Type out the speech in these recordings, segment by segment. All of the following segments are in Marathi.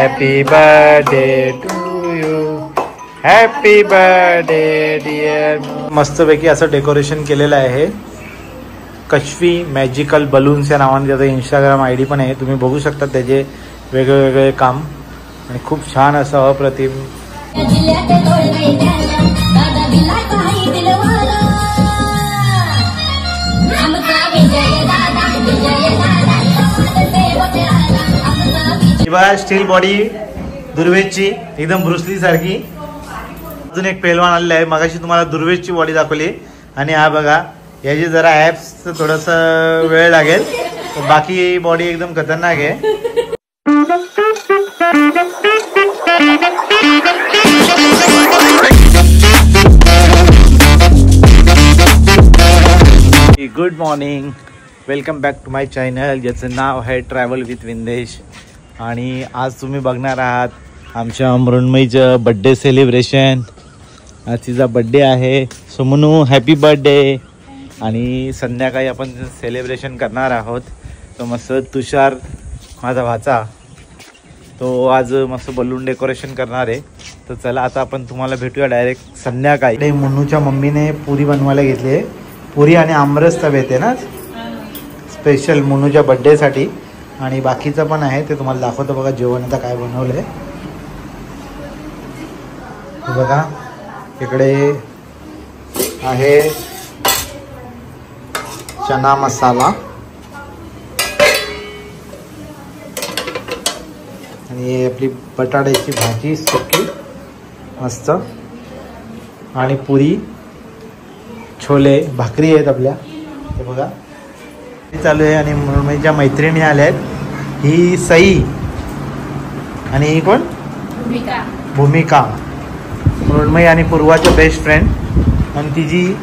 Happy birthday to you, happy birthday dear. मस्तपैकी असं डेकोरेशन केलेलं आहे. कश्वी मॅजिकल बलून्स या नावाने त्याचा इंस्टाग्राम ID पण आहे. तुम्ही बघू शकता त्याचे वेगळे वेगळे काम आणि खूप छान असं अप्रतिम. स्टील बॉडी दुर्वेशची एकदम ब्रुसली सारखी. अजून एक पेलवान आलेला आहे. मगाशी तुम्हाला दुर्वेशची बॉडी दाखवली आणि हा बघा याची जरा ॲप्स थोडस वेळ लागेल, बाकी बॉडी एकदम खतरनाक आहे. Good morning, welcome back to my channel ज्याचं नाव आहे ट्रॅव्हल विथ विंदेश. आणि आज तुम्ही बघणार आहात आमच्या मृण्मयीचं बड्डे सेलिब्रेशन. आज तिचा बड्डे आहे. सो म्हणू हॅपी बर्थडे. आणि संध्याकाळी आपण सेलिब्रेशन करणार आहोत. तो मस्त तुषार माझा भाचा तो आज मस्त बलून डेकोरेशन करणार आहे. तर चला आता आपण तुम्हाला भेटूया डायरेक्ट संध्याकाळी. मुन्नूच्या मम्मीने पुरी बनवायला घेतली आहे. पुरी आणि आमरस तवे येते ना स्पेशल मुन्नूच्या बड्डेसाठी. आणि बाकीचं पण आहे ते तुम्हाला दाखवतो. बघा जेवण आता काय बनवलं आहे. बघा इकडे आहे चना मसाला आणि आपली बटाट्याची भाजी सुकी मस्त आणि पुरी छोले भाकरी आहेत आपल्या. हे बघा चालू आहे. आणि मृण्मयीच्या मैत्रिणी आल्या आहेत. ही सई आणि ही कोण भूमिका. मृण्मयी आणि पूर्वाच्या बेस्ट फ्रेंड. आणि तिची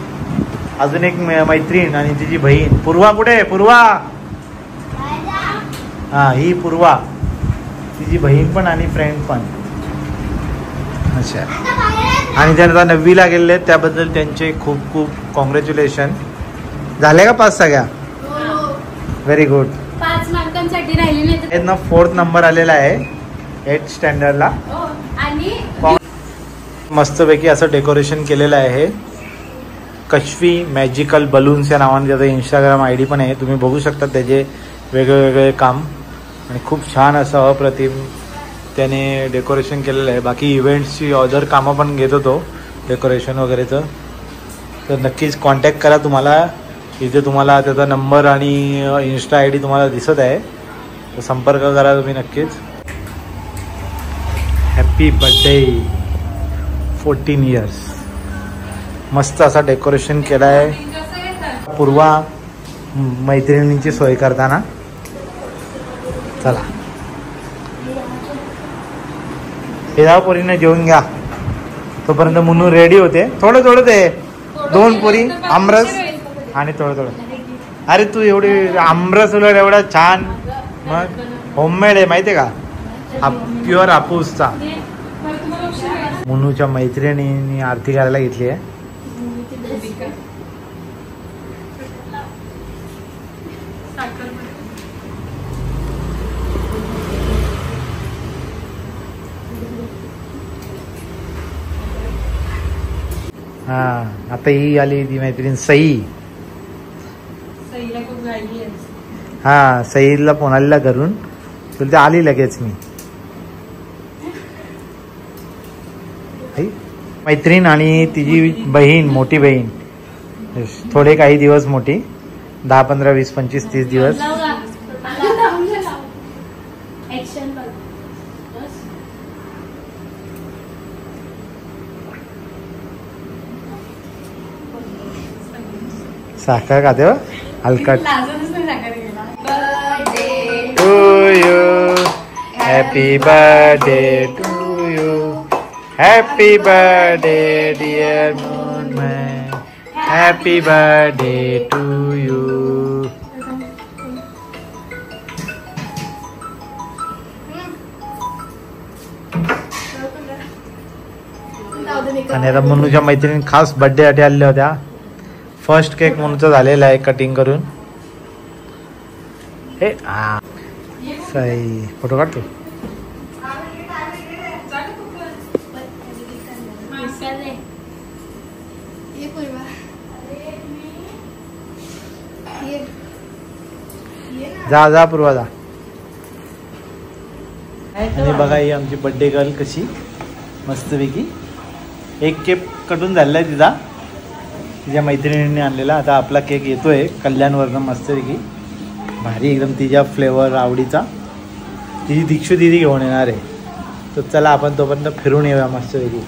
अजून एक मैत्रीण आणि तिची बहीण. पूर्वा कुठे आहे? पूर्वा. हा ही पूर्वा तिची बहीण पण आणि फ्रेंड पण. अच्छा. आणि त्या 9वीला गेलेले आहेत त्याबद्दल त्यांचे खूप खूप कॉंग्रॅच्युलेशन. झाले का पास सगळ्या? Very good. 5 मार्कांसाठी राहिली नाही. 4th नंबर आलेला आहे 8th स्टँडर्डला. आणि मस्तपैकी असं डेकोरेशन केलेलं आहे. कश्वी मॅजिकल बलून्स या नावाने त्याचा इंस्टाग्राम ID पण आहे. तुम्ही बघू शकता त्याचे वेगळे वेगळे काम आणि खूप छान असं अप्रतिम त्याने डेकोरेशन केलेलं आहे. बाकी इव्हेंट्सची अदर कामं पण घेत होतो डेकोरेशन वगैरेचं. तर नक्कीच कॉन्टॅक्ट करा. तुम्हाला इथे तुम्हाला त्याचा नंबर आणि इंस्टा ID तुम्हाला दिसत आहे. तर संपर्क करा तुम्ही नक्कीच. Happy birthday 14 years. मस्त असा डेकोरेशन केला आहे पूर्वा मैत्रिणींची सोय करताना. चला हे जाऊ पोरीने जेवून घ्या तोपर्यंत मुन्नू रेडी होते. थोडं थोडं ते 2 पुरी आमरस आणि थोडं थोडं. अरे तू एवढी आमरस उलट एवढा छान मग होममेड आहे माहिती आहे का? प्युअर हापूसचा. मुन्नूच्या मैत्रिणींनी आरती करायला घेतली आहे. हा आता ही आली ती मैत्रीण सई. हा सईला फोन आलेला करून तुला ते आली लगेच. मी मैत्रीण आणि तिची बहीण मोठी बहीण थोडे काही दिवस मोठी 10, 15, 20, 25, 30 दिवस. साखर खाते हो हलकट. To you happy birthday to you, happy birthday dear Mrinmay, happy birthday to you. आणि आता मुन्नूच्या मैत्रिणी खास बर्थडे साठी आलेल्या होत्या. फर्स्ट केक मुन्नूचा झालेला आहे कटिंग करून. हे सही फोटो काढतो. जा जा पूर्वा जा. आणि बघा ही आमची बर्थडे गर्ल कशी मस्तपैकी. एक केक कटून झालेला आहे तिचा, तिच्या मैत्रिणींनी आणलेला. आता आपला केक येतोय कल्याणवरनं मस्तपैकी भारी एकदम तिच्या फ्लेवर आवडीचा. तिची दीक्षू दिदी घेऊन येणार आहे. तर चला आपण तोपर्यंत फिरून येऊया मस्तपैकी.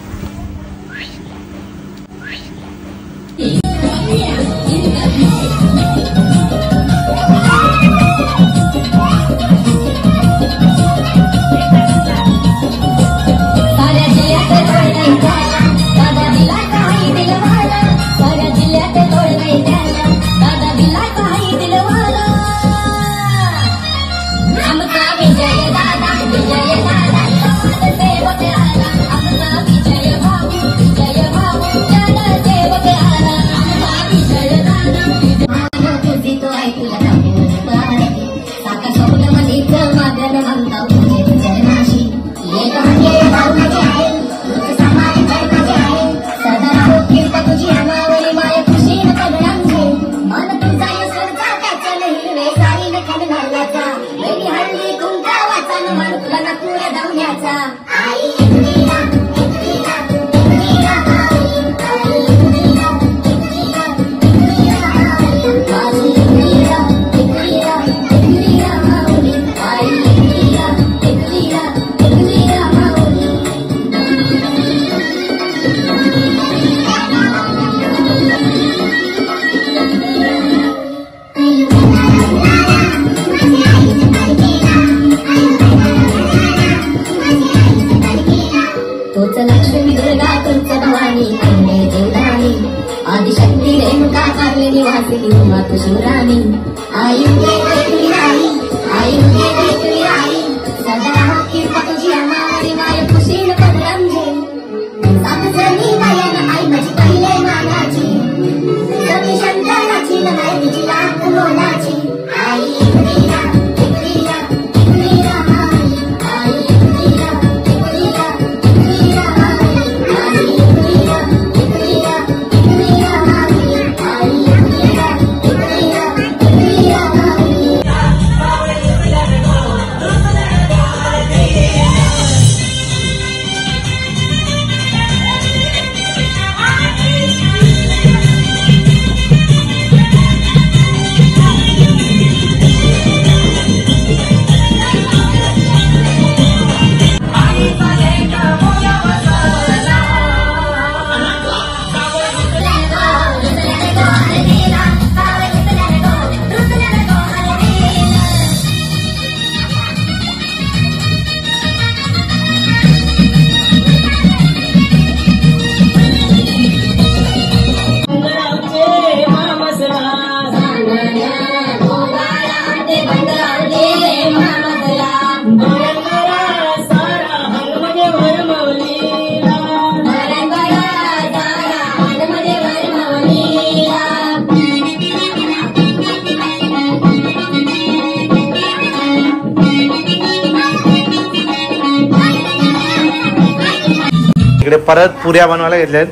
इकडे परत पुऱ्या बनवायला घेतल्यात,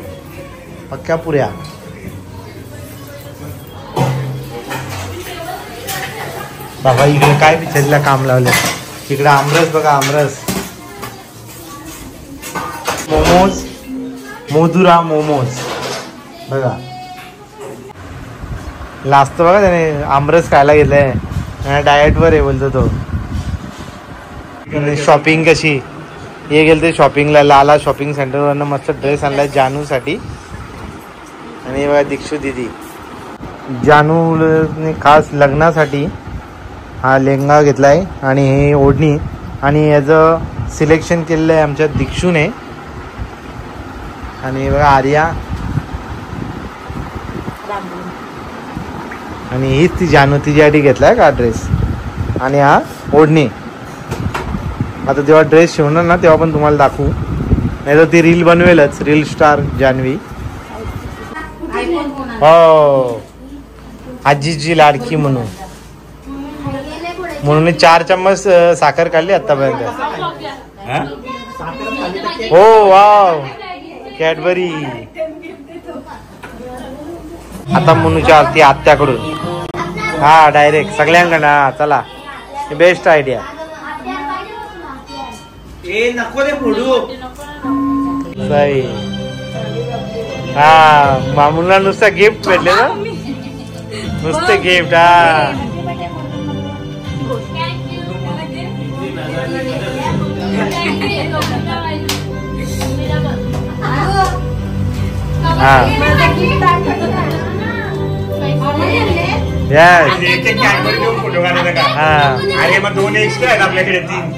पक्क्या पुऱ्या. बाबा इकडे काय बिचारीला काम लावले. इकडे आमरस बघा, आमरस, मोमोज, मोदुरा मोमोज बघा. लास्ट बघा त्याने आमरस खायला घेतलाय, डाएटवर आहे बोलतो तो. शॉपिंग कशी हे गेलते शॉपिंगला, लाला शॉपिंग सेंटरवरनं मस्त ड्रेस आणलाय जानूसाठी. आणि बघा दीक्षू दिदी जानूने खास लग्नासाठी हा लेहंगा घेतलाय आणि हे ओढणी, आणि याचं सिलेक्शन केलेलं आहे आमच्या दीक्षूने. आणि बघा आर्या, आणि हीच ती जानू तिच्यासाठी घेतलाय का ड्रेस, आणि हा ओढणी. आता जेव्हा ड्रेस शिवणार ना तेव्हा पण तुम्हाला दाखवू, नाही तर ती रील बनवेलच, रील स्टार जान्हवी. हो आजीची लाडकी म्हणून 4 चम्मच साखर काढली आतापर्यंत. हो वाव कॅडबरी. आता मनूच्या आरती आत्याकडून हा डायरेक्ट सगळ्यांकडनं. हा चला बेस्ट आयडिया. नको रे फोडू. सही. हा मामूला नुसतं गिफ्ट भेटले ना. नुसते गिफ्ट. हा फोटो काढायला का? अरे मग 2 एक्स्ट्रा आहेत आपल्याकडे. 3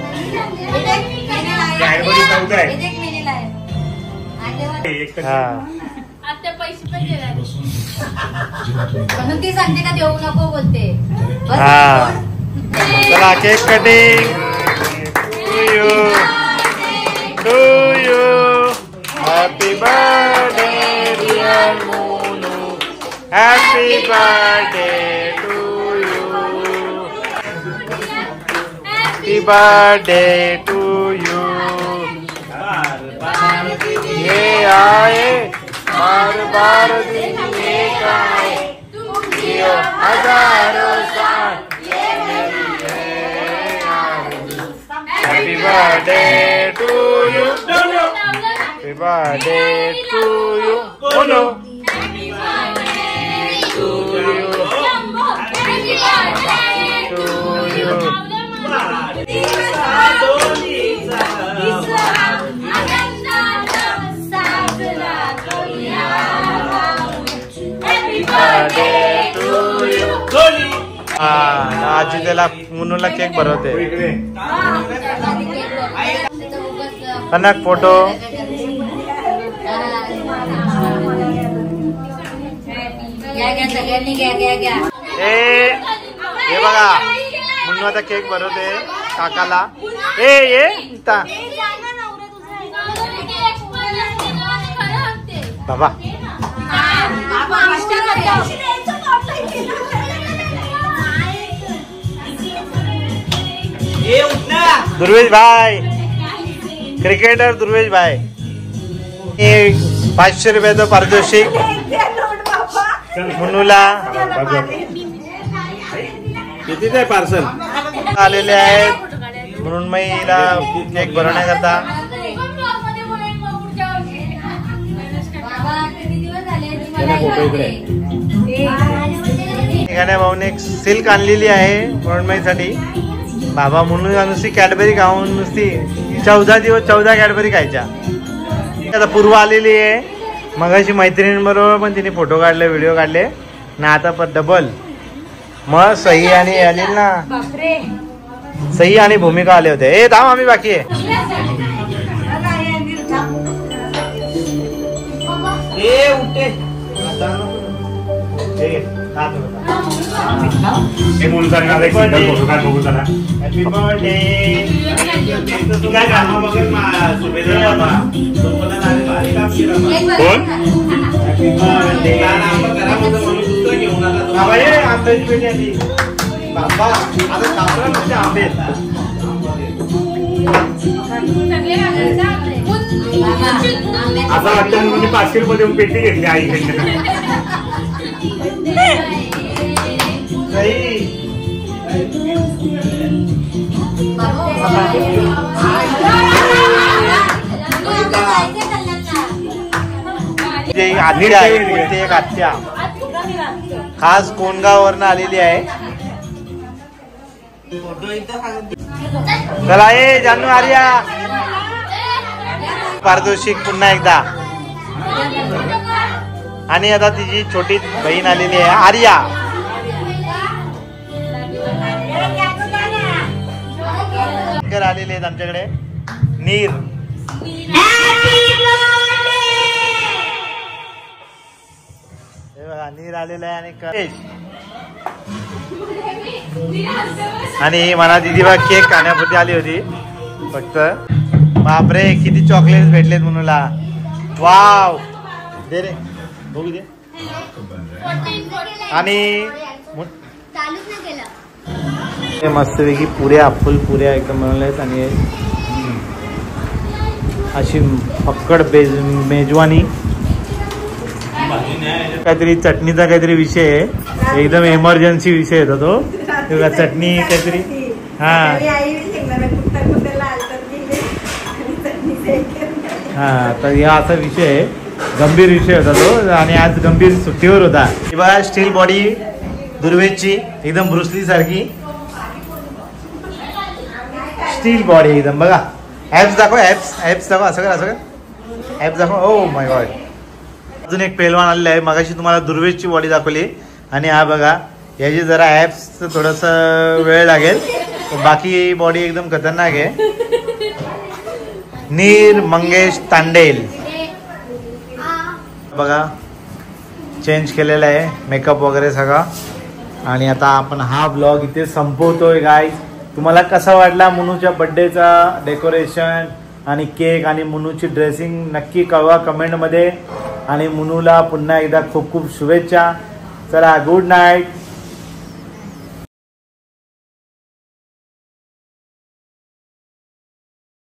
कॅडबरी 14 आहे. म्हणून ती सांगते का देऊ नको बोलते. हा चला cake cutting. To you happy birthday dear Monu. Happy birthday to you. Happy birthday to you. ये आए बार बार दिन एक आए. हजारों साल. Happy birthday to you. Happy birthday to you. Oh no. Happy birthday to you. Happy birthday to you. Happy birthday to you. आजी त्याला मुन्नूला केक भरवते. कनक फोटो. हे बघा मुन्नू आता केक भरवते काकाला. ये बाबा. दुर्वेश भाई क्रिकेटर दुर्वेश भाई. 500 रुपयाचं पारितोषिक मुन्नूला. कितीच आहे पार्सल आलेले आहेत मृण्मयीला केक भरवण्याकरता. गाण्या भाऊने सिल्क आणलेली आहे मृण्मयीसाठी. बाबा म्हणून नुसती कॅडबरी खाऊन नुसती 14 दिवस 14 कॅडबरी खायच्या. आता पूर्व आलेली आहे. मगाशी मैत्रिणींबरोबर पण तिने फोटो काढले व्हिडिओ काढले ना. आता पण डबल. मग सही आणि अनिल ना. सही आणि भूमिका आले होते. ए थांब आम्ही बाकी आहे. Happy birthday. आंब्याची पेटी आली बाबा. आता आंबे असं वाटतं म्हणजे 500 रुपये देऊन पेटी घेतली आईकडे. आत्या आहे. एक आत्या खास कोणगाववरनं आलेली आहे. चला ए जानू आर्या. पारितोषिक पुन्हा एकदा. आणि आता तिची छोटी बहीण आलेली आहे आर्या. आलेले आहेत आमच्याकडे नीर. नीर आलेला आहे आणि मला दिदी बा केक खाण्यापुरती आली होती फक्त. बापरे किती चॉकलेट भेटलेत मुनुला. वाव दे रे बघू दे. आणि मस्तपैकी पुऱ्या फुल पुऱ्या एकदम बनवल्यात आणि अशी फक्कड मेजवानी. काहीतरी चटणीचा काहीतरी विषय आहे, एकदम इमर्जन्सी विषय होता तो. तेव्हा चटणी काहीतरी हा हा, तर या असा विषय आहे, गंभीर विषय होता तो आणि आज गंभीर सुट्टीवर होता. बघा स्टील बॉडी दुर्वेदची एकदम ब्रुसली सारखी स्टील बॉडी एकदम. बघा ॲप्स दाखव, ॲप्स दाखव, असं कर असं कर, ॲप्स दाखव. Oh my God. अजून एक पेलवान आलेला आहे. मगाशी तुम्हाला दुर्वेदची बॉडी दाखवली आणि हा बघा याची जरा ॲप्स थोडंसं वेळ लागेल, बाकी बॉडी एकदम खतरनाक आहे. नीर मंगेश तांडेल बघा चेंज केलेला आहे, मेकअप वगैरे सगळा. आणि आता आपण हा ब्लॉग इथे संपवतोय गाईज. तुम्हाला कसा वाटला मुनूच्या बड्डेचा डेकोरेशन आणि केक आणि मुनूची ड्रेसिंग नक्की कळवा कमेंटमध्ये. आणि मुनूला पुन्हा एकदा खूप खूप शुभेच्छा. चला गुड नाईट.